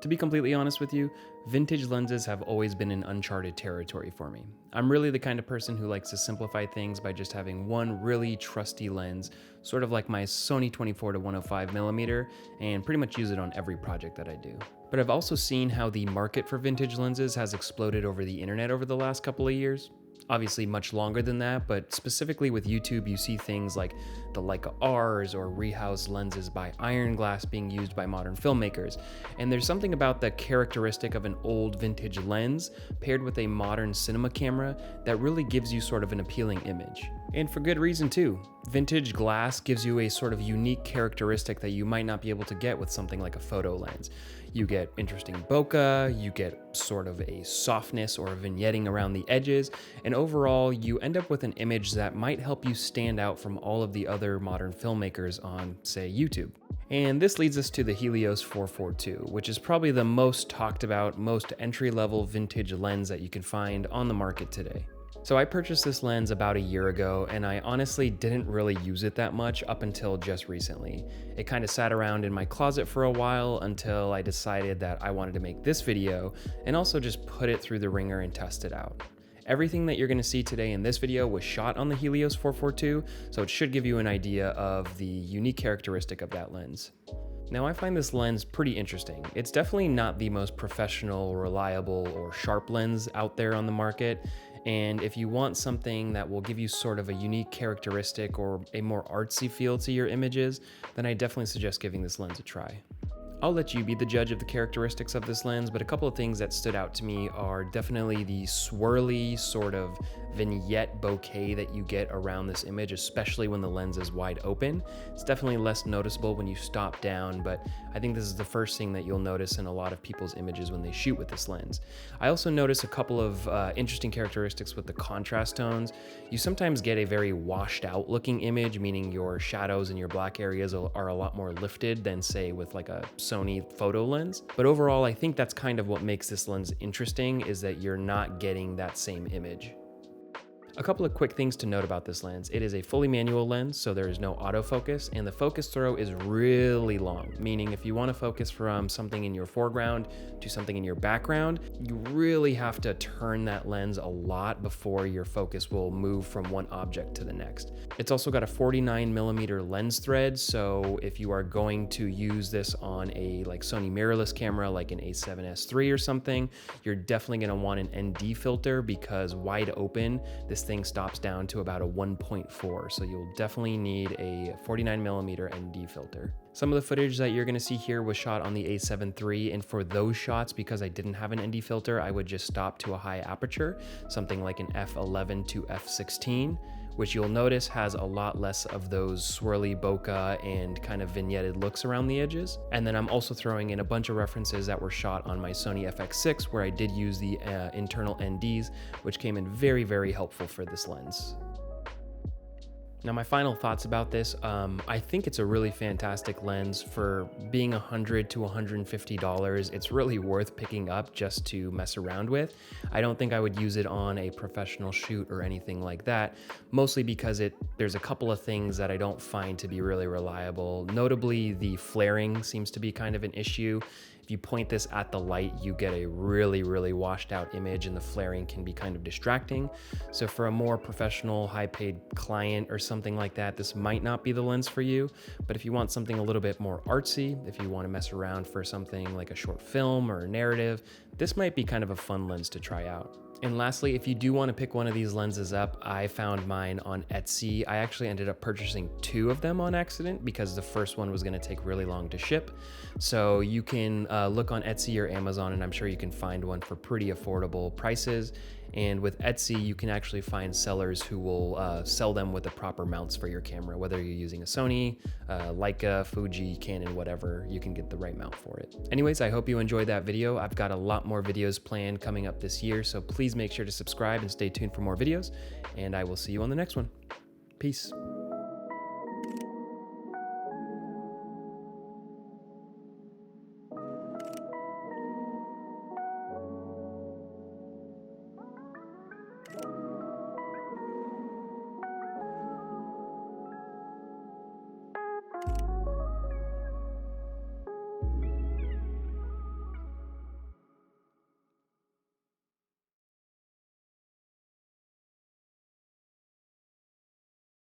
To be completely honest with you, vintage lenses have always been an uncharted territory for me. I'm really the kind of person who likes to simplify things by just having one really trusty lens, sort of like my Sony 24-105mm, and pretty much use it on every project that I do. But I've also seen how the market for vintage lenses has exploded over the internet over the last couple of years. Obviously much longer than that, but specifically with YouTube, you see things like the Leica Rs or rehoused lenses by Iron Glass being used by modern filmmakers. And there's something about the characteristic of an old vintage lens paired with a modern cinema camera that really gives you sort of an appealing image. And for good reason too. Vintage glass gives you a sort of unique characteristic that you might not be able to get with something like a photo lens. You get interesting bokeh, you get sort of a softness or a vignetting around the edges, and overall you end up with an image that might help you stand out from all of the other modern filmmakers on, say, YouTube. And this leads us to the Helios 442, which is probably the most talked about, most entry-level vintage lens that you can find on the market today. So I purchased this lens about a year ago, and I honestly didn't really use it that much up until just recently. It kind of sat around in my closet for a while until I decided that I wanted to make this video and also just put it through the ringer and test it out. Everything that you're going to see today in this video was shot on the Helios 442, so it should give you an idea of the unique characteristic of that lens. Now I find this lens pretty interesting. It's definitely not the most professional, reliable, or sharp lens out there on the market. And if you want something that will give you sort of a unique characteristic or a more artsy feel to your images, then I definitely suggest giving this lens a try. I'll let you be the judge of the characteristics of this lens, but a couple of things that stood out to me are definitely the swirly sort of vignette bokeh that you get around this image, especially when the lens is wide open. It's definitely less noticeable when you stop down, but I think this is the first thing that you'll notice in a lot of people's images when they shoot with this lens. I also notice a couple of interesting characteristics with the contrast tones. You sometimes get a very washed out looking image, meaning your shadows and your black areas are a lot more lifted than, say, with like a Sony photo lens. But overall, I think that's kind of what makes this lens interesting, is that you're not getting that same image. A couple of quick things to note about this lens. It is a fully manual lens, so there is no autofocus, and the focus throw is really long, meaning if you want to focus from something in your foreground to something in your background, you really have to turn that lens a lot before your focus will move from one object to the next. It's also got a 49mm lens thread, so if you are going to use this on a Sony mirrorless camera like an A7S III or something, you're definitely going to want an ND filter, because wide open, this thing stops down to about a 1.4, so you'll definitely need a 49mm ND filter. Some of the footage that you're going to see here was shot on the A7 III, and for those shots, because I didn't have an ND filter, I would just stop to a high aperture, something like an f11 to f16, which you'll notice has a lot less of those swirly bokeh and kind of vignetted looks around the edges. And then I'm also throwing in a bunch of references that were shot on my Sony FX6, where I did use the internal NDs, which came in very, very helpful for this lens. Now, my final thoughts about this, I think it's a really fantastic lens. For being $100 to $150, it's really worth picking up just to mess around with. I don't think I would use it on a professional shoot or anything like that, mostly because there's a couple of things that I don't find to be really reliable. Notably, the flaring seems to be kind of an issue. If you point this at the light, you get a really, really washed out image, and the flaring can be kind of distracting. So for a more professional, high-paid client or something like that, this might not be the lens for you. But if you want something a little bit more artsy, if you want to mess around for something like a short film or a narrative, this might be kind of a fun lens to try out. And lastly, if you do want to pick one of these lenses up, I found mine on Etsy. I actually ended up purchasing 2 of them on accident because the first one was going to take really long to ship. So you can look on Etsy or Amazon, and I'm sure you can find one for pretty affordable prices. And with Etsy, you can actually find sellers who will sell them with the proper mounts for your camera. Whether you're using a Sony, Leica, Fuji, Canon, whatever, you can get the right mount for it. Anyways, I hope you enjoyed that video. I've got a lot more videos planned coming up this year, so please make sure to subscribe and stay tuned for more videos, and I will see you on the next one. Peace.